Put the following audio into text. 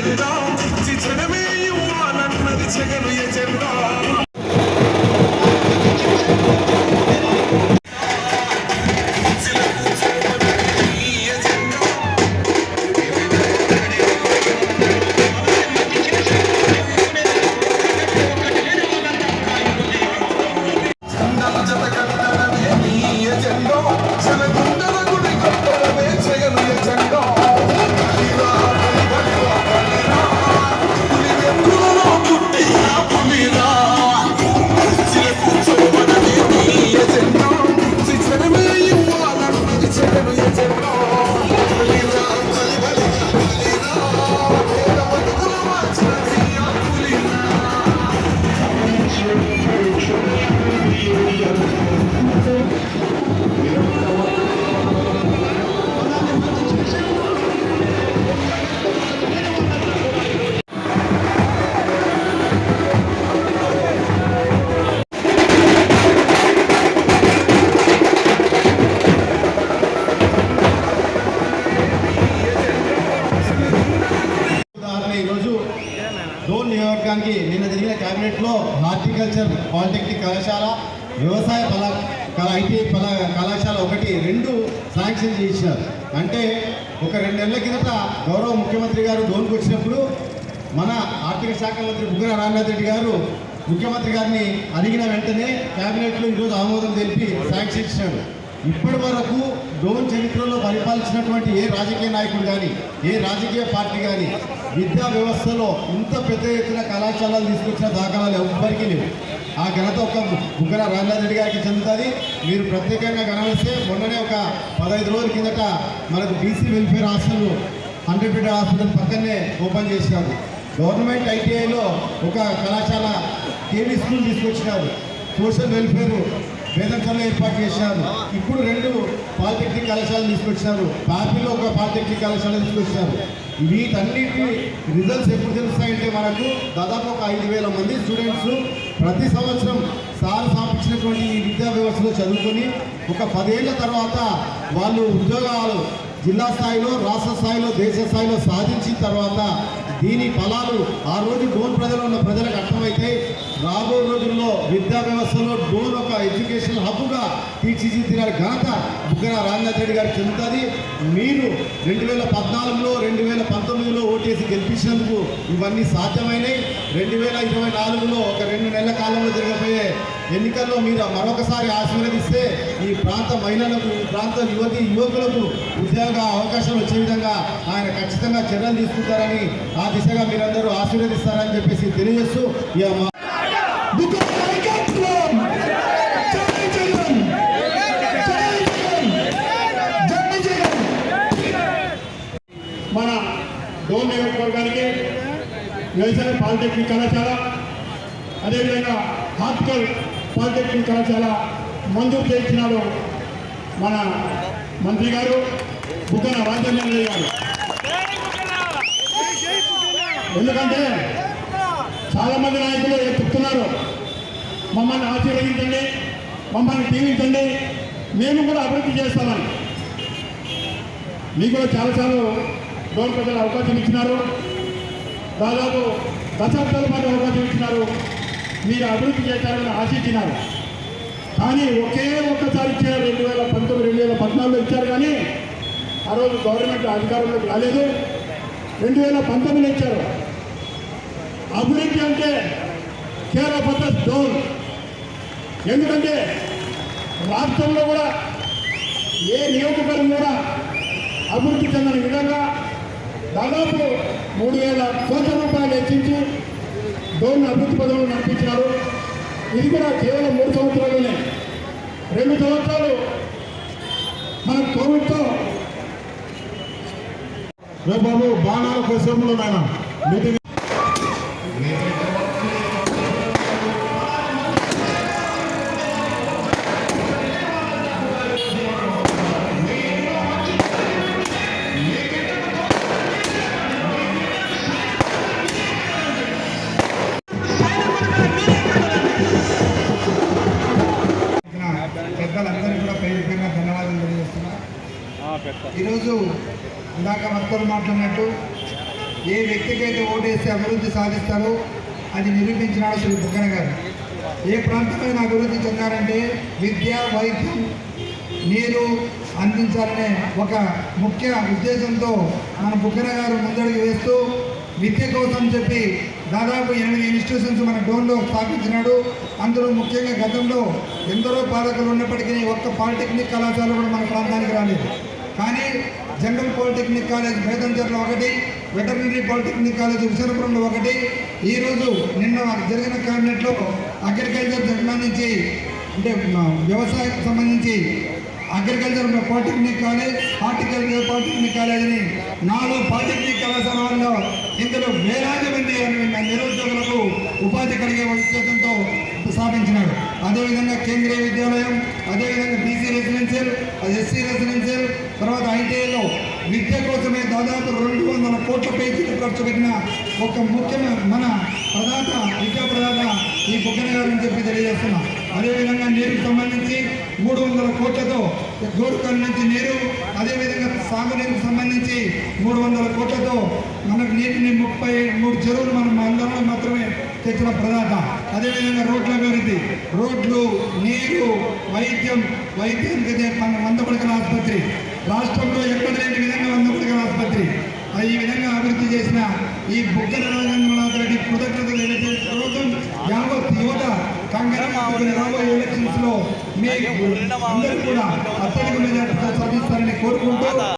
Agenda శిక్షణమే ఇవ్వాలన్నది జగను ఎజెండా. నిన్న జరిగిన క్యాబినెట్లో హార్టికల్చర్ పాలిటెక్నిక్ కళాశాల, వ్యవసాయ ఐటీ కళాశాల 1-2 శాంక్షన్ చేసినారు. అంటే ఒక 2 నెలల కిందట గౌరవ ముఖ్యమంత్రి గారు డోన్కి వచ్చినప్పుడు మన ఆర్థిక శాఖ మంత్రి బుగ్గన రామనాథ్ రెడ్డి గారు ముఖ్యమంత్రి గారిని అడిగిన వెంటనే క్యాబినెట్లో ఈరోజు ఆమోదం తెలిపి శాంక్షన్ ఇచ్చినారు. ఇప్పటి వరకు డోన్ చరిత్రలో పరిపాలించినటువంటి ఏ రాజకీయ నాయకుడు కానీ, ఏ రాజకీయ పార్టీ కానీ విద్యా వ్యవస్థలో ఇంత పెద్ద ఎత్తున కళాశాలలు తీసుకొచ్చిన దాఖలాలు ఎవ్వరికీ లేవు. ఆ ఘనత ఒక బుగ్గన రామనాథ్ రెడ్డి గారికి చెందుతుంది. మీరు ప్రత్యేకంగా గమనిస్తే మొన్ననే ఒక 15 రోజుల కిందట మనకు BC welfare hostel 100 bed hospital పక్కనే ఓపెన్ చేసినారు. గవర్నమెంట్ ఐటీఐలో ఒక కళాశాల కేవీ స్కూల్ తీసుకొచ్చినారు. సోషల్ వెల్ఫేర్ వేదంలో ఏర్పాటు చేసినారు. ఇప్పుడు 2 పాలిటెక్నిక్ కళాశాలలు తీసుకొచ్చినారు. పాపిలో ఒక పాలిటెక్నిక్ కళాశాల తీసుకొచ్చినారు. వీటన్నిటి రిజల్ట్స్ ఎప్పుడు తెలుస్తాయంటే మనకు దాదాపు ఒక 5,000 మంది స్టూడెంట్స్ ప్రతి సంవత్సరం సార్ స్థాపించినటువంటి ఈ విద్యా వ్యవస్థలో చదువుకొని ఒక 10 ఏళ్ల తర్వాత వాళ్ళు ఉద్యోగాలు జిల్లా స్థాయిలో, రాష్ట్ర స్థాయిలో, దేశ స్థాయిలో సాధించిన తర్వాత దీని ఫలాలు ఆ రోజు డోన్ ప్రజలు ఉన్న ప్రజలకు అర్థమైతే రాబో రోజుల్లో విద్యా వ్యవస్థలో డోన్ ఒక ఎడ్యుకేషన్ హబ్గా తీర్చిదిద్దిన ఘనత బుగ్గన రామనాథ్ రెడ్డి గారికి చెందుతుంది. మీరు 2014లో 2019లో ఓటేసి గెలిపించినందుకు ఇవన్నీ సాధ్యమైనవి. 2024లో ఒక 2 నెలల కాలంలో జరగబోయే ఎన్నికల్లో మీరు మరొకసారి ఆశీర్వదిస్తే ఈ ప్రాంత మహిళలకు, ఈ ప్రాంత యువకులకు ఉద్యోగ అవకాశాలు వచ్చే విధంగా ఆయన ఖచ్చితంగా చర్యలు తీసుకుంటారని, ఆ దిశగా మీరందరూ ఆశీర్వదిస్తారని చెప్పేసి తెలియజేస్తూ మన డోన్ నియోజకవర్గానికి వ్యవసాయ పాలిటెక్నిక్ కళాశాల, అదేవిధంగా హార్టికల్ పాలిటెక్నిక్ కళాశాల మంజూరు చేయించినాడు మన మంత్రి గారు బుగ్గన రాజేంద్ర గారు. ఎందుకంటే చాలామంది నాయకులు చెప్తున్నారు, మమ్మల్ని ఆశీర్వదించండి, మమ్మల్ని దీవించండి, మేము కూడా అభివృద్ధి చేస్తామని. మీకు కూడా చాలాసార్లు డోన్ ప్రజలు అవకాశం ఇచ్చినారు. దాదాపు దశాబ్దాల పాటు అవకాశం ఇచ్చినారు. మీరు అభివృద్ధి చేశారని ఆశించినారు. కానీ ఒక్కసారి ఇచ్చారు. 2019, 2014లో ఇచ్చారు. కానీ ఆ రోజు గవర్నమెంట్ అధికారంలోకి రాలేదు. 2019లో ఇచ్చారు. అభివృద్ధి అంటే కేర్ ఆఫ్ అదర్స్ డోన్. ఎందుకంటే రాష్ట్రంలో కూడా ఏ నియోజకవర్గం కూడా అభివృద్ధి చెందిన విధంగా దాదాపు 3,000 కోట్ల రూపాయలు హెచ్చించి డోన్ అభివృద్ధి పదవులు నడిపించినారు. ఇది కూడా కేవలం 3 సంవత్సరాల్లోనే. 2 సంవత్సరాలు మన కోవిడ్తో బాబు బాణాల కోసంలో నాయన మీటింగ్ పెద్దలందరికీ కూడా ప్రత్యేకంగా ధన్యవాదాలు తెలియజేస్తున్నా. ఈరోజు ఇందాక భక్తులు మాట్లాడినట్టు ఏ వ్యక్తికైతే ఓటేస్తే అభివృద్ధి సాధిస్తారో అది నిరూపించినాడు శ్రీ బుగ్గన గారు. ఏ ప్రాంతమైన అభివృద్ధి చెందారంటే విద్య, వైద్యం, నీరు అందించాలనే ఒక ముఖ్య ఉద్దేశంతో మన బుగ్గన గారు ముందడుగు వేస్తూ విద్య కోసం చెప్పి దాదాపు 8 ఇన్స్టిట్యూషన్స్ మన డోన్లో స్థాపించినాడు. అందులో ముఖ్యంగా గతంలో ఎందరో పాలకులు ఉన్నప్పటికీ ఒక్క పాలిటెక్నిక్ కళాశాల కూడా మన ప్రాంతానికి రాలేదు. కానీ జనరల్ పాలిటెక్నిక్ కాలేజ్ బేతంచెర్లో ఒకటి, వెటర్నరీ పాలిటెక్నిక్ కాలేజ్ విశాఖపురంలో ఒకటి, ఈరోజు నిన్న జరిగిన క్యాబినెట్లో అగ్రికల్చర్ సంబంధించి అంటే వ్యవసాయానికి సంబంధించి agriculture polytechnic college, horticulture polytechnic college అని 4 పాలిటెక్నిక్ కళాశాలలో ఇందులో వేలాది మంది నిరుద్యోగులకు ఉపాధి కలిగే ఉద్దేశంతో స్థాపించినాడు. అదేవిధంగా కేంద్రీయ విద్యాలయం, అదేవిధంగా బీసీ రెసిడెన్షియల్, ఎస్సీ రెసిడెన్షియల్, తర్వాత ఐటీఐలో విద్య కోసమే దాదాపు 200 కోట్ల పేజీలు ఖర్చు పెట్టిన ఒక ముఖ్యమైన మన ప్రధాన విద్యా ప్రధాన ఈ బుగ్గన గారు అని చెప్పి తెలియజేస్తున్నాం. అదేవిధంగా నీరుకు సంబంధించి 300 కోట్లతో గోరుకల్ నుంచి నీరు, అదేవిధంగా సాగునీరుకు సంబంధించి 300 కోట్లతో మనకు నీటిని 33 చెరువులు మనం అందరం మాత్రమే తెచ్చిన ప్రదాత. అదేవిధంగా రోడ్ల అభివృద్ధి, రోడ్లు, నీరు, వైద్యానికి మన 100 పడకల ఆసుపత్రి, రాష్ట్రంలో ఎక్కడ లేని విధంగా 100 పడకల ఆసుపత్రి ఈ విధంగా అభివృద్ధి చేసిన ఈ బుగ్గన రాజేంద్రనాథ్ రెడ్డి కృతజ్ఞతలు తెలియజేసుకోవడం యావత్ యువత కంగన రాబోయే ఎలక్షన్స్ లో మీ అందరూ కూడా అత్యధిక మెజార్టీతో సాధిస్తారని కోరుకుంటూ